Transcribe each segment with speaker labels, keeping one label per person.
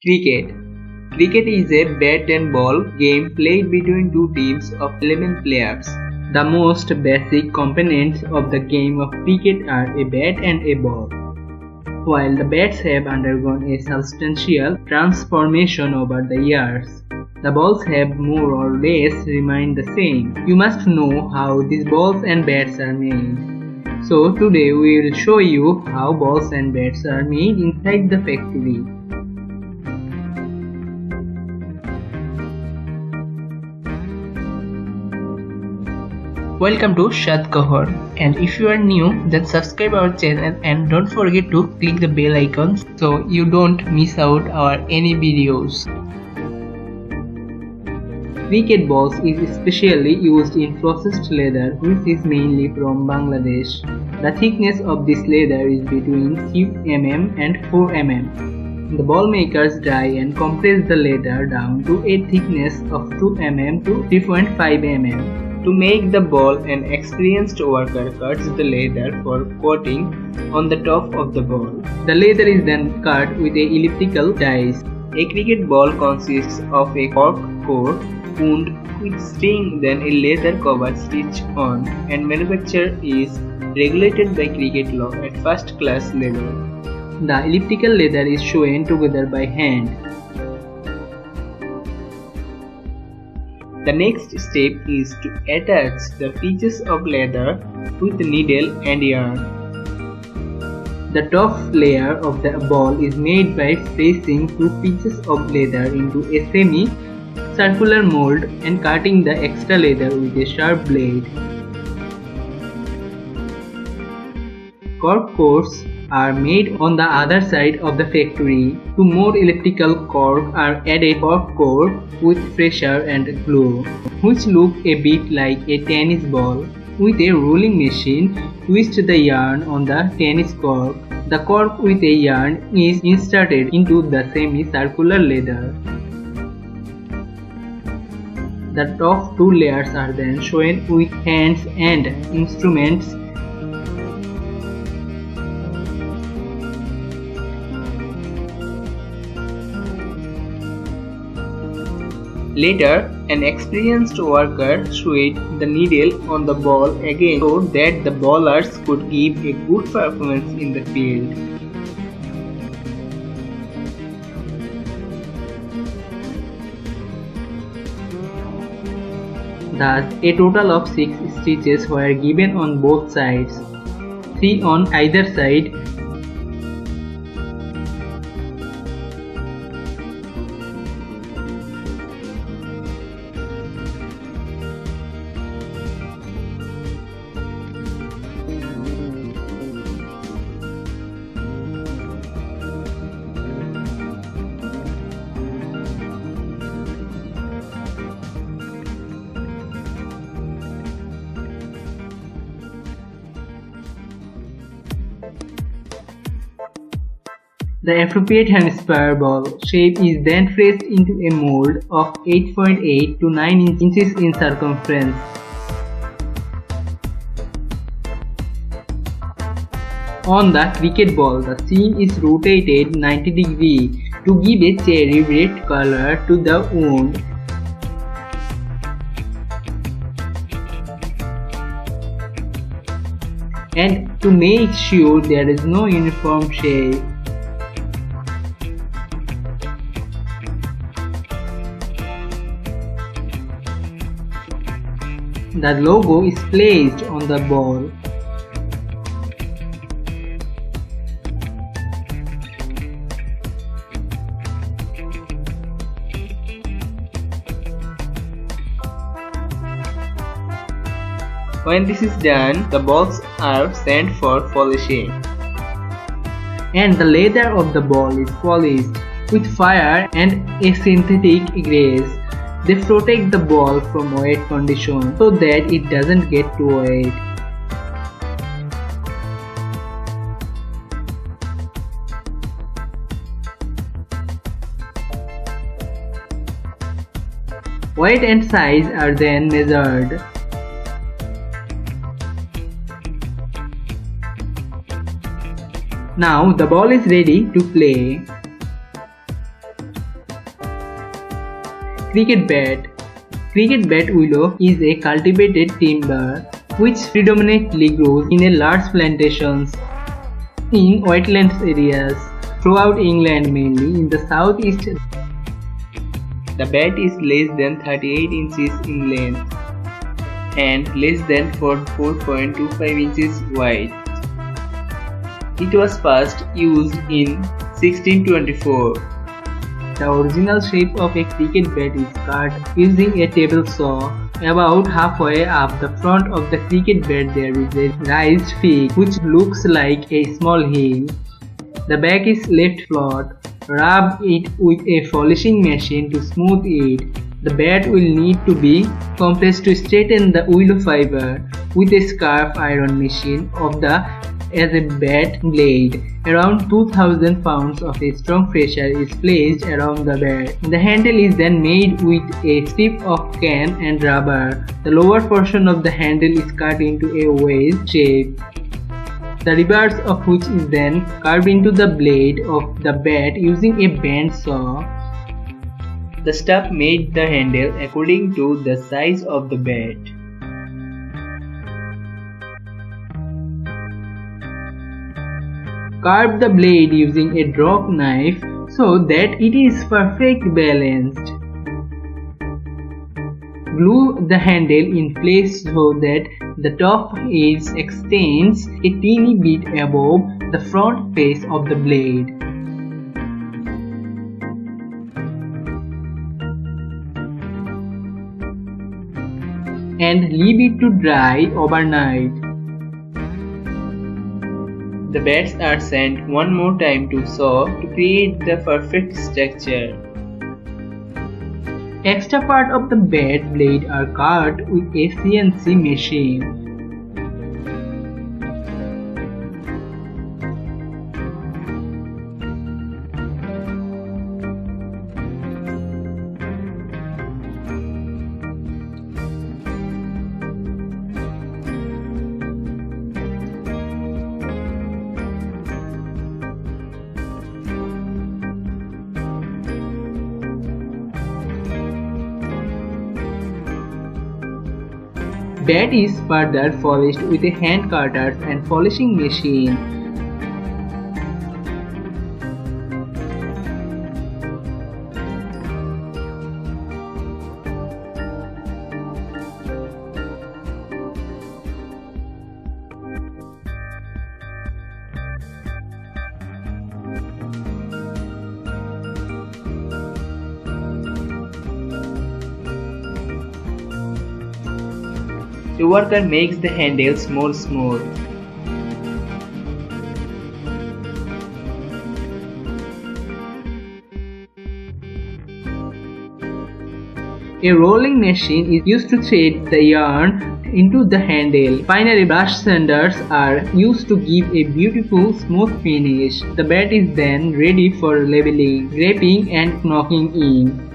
Speaker 1: Cricket. Cricket is a bat and ball game played between two teams of 11 players. The most basic components of the game of cricket are a bat and a ball. While the bats have undergone a substantial transformation over the years, the balls have more or less remained the same. You must know how these balls and bats are made. So today we will show you how balls and bats are made inside the factory. Welcome to Shad Kahor, and if you are new then subscribe our channel and don't forget to click the bell icon so you don't miss out our any videos. Cricket balls is especially used in processed leather, which is mainly from Bangladesh. The thickness of this leather is between 6 mm and 4 mm. The ball makers dry and compress the leather down to a thickness of 2 mm to 3.5 mm. To make the ball, an experienced worker cuts the leather for coating on the top of the ball. The leather is then cut with a elliptical dice. A cricket ball consists of a cork core wound with string, then a leather cover stitched on, and manufacture is regulated by cricket law at first class level. The elliptical leather is sewn together by hand. The next step is to attach the pieces of leather with needle and yarn. The top layer of the ball is made by pressing two pieces of leather into a semi-circular mold and cutting the extra leather with a sharp blade. Cork cores are made on the other side of the factory. Two more elliptical cork are added cork core with pressure and glue, which look a bit like a tennis ball. With a rolling machine, twist the yarn on the tennis cork. The cork with a yarn is inserted into the semi-circular leather. The top two layers are then sewn with hands and instruments. Later, an experienced worker sewed the needle on the ball again so that the bowlers could give a good performance in the field. Thus, a total of 6 stitches were given on both sides, 3 on either side. The appropriate handspire ball shape is then pressed into a mold of 8.8 to 9 inches in circumference. On the cricket ball, the seam is rotated 90 degrees to give a cherry red color to the wound. And to make sure there is no uniform shape, the logo is placed on the ball. When this is done, the balls are sent for polishing. And the leather of the ball is polished with fire and a synthetic grease. They protect the ball from wet conditions so that it doesn't get too wet. Weight and size are then measured. Now the ball is ready to play. Cricket bat. Cricket bat willow is a cultivated timber which predominantly grows in a large plantations in wetlands areas throughout England, mainly in the southeast. The bat is less than 38 inches in length and less than 4.25 inches wide. It was first used in 1624. The original shape of a cricket bat is cut using a table saw. About halfway up the front of the cricket bat there is a raised peak which looks like a small hill. The back is left flat. Rub it with a polishing machine to smooth it. The bat will need to be compressed to straighten the willow fiber with a scarf iron machine as a bat blade. Around 2000 pounds of a strong pressure is placed around the bat. The handle is then made with a strip of can and rubber. The lower portion of the handle is cut into a wedge shape, the reverse of which is then carved into the blade of the bat using a bent saw. The stuff made the handle according to the size of the bat. Carve the blade using a drop knife so that it is perfectly balanced. Glue the handle in place so that the top edge extends a teeny bit above the front face of the blade. And leave it to dry overnight. The bats are sent one more time to saw to create the perfect structure. Extra part of the bat blade are cut with a CNC machine. Bat is further polished with a hand cutter and polishing machine. The worker makes the handles more smooth. A rolling machine is used to thread the yarn into the handle. Finally, brush sanders are used to give a beautiful smooth finish. The bat is then ready for leveling, graping and knocking in.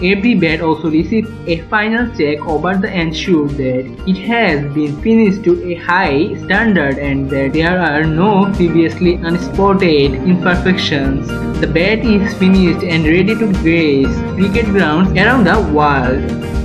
Speaker 1: Every bat also receives a final check over the ensure that it has been finished to a high standard and that there are no previously unspotted imperfections. The bat is finished and ready to graze cricket grounds around the world.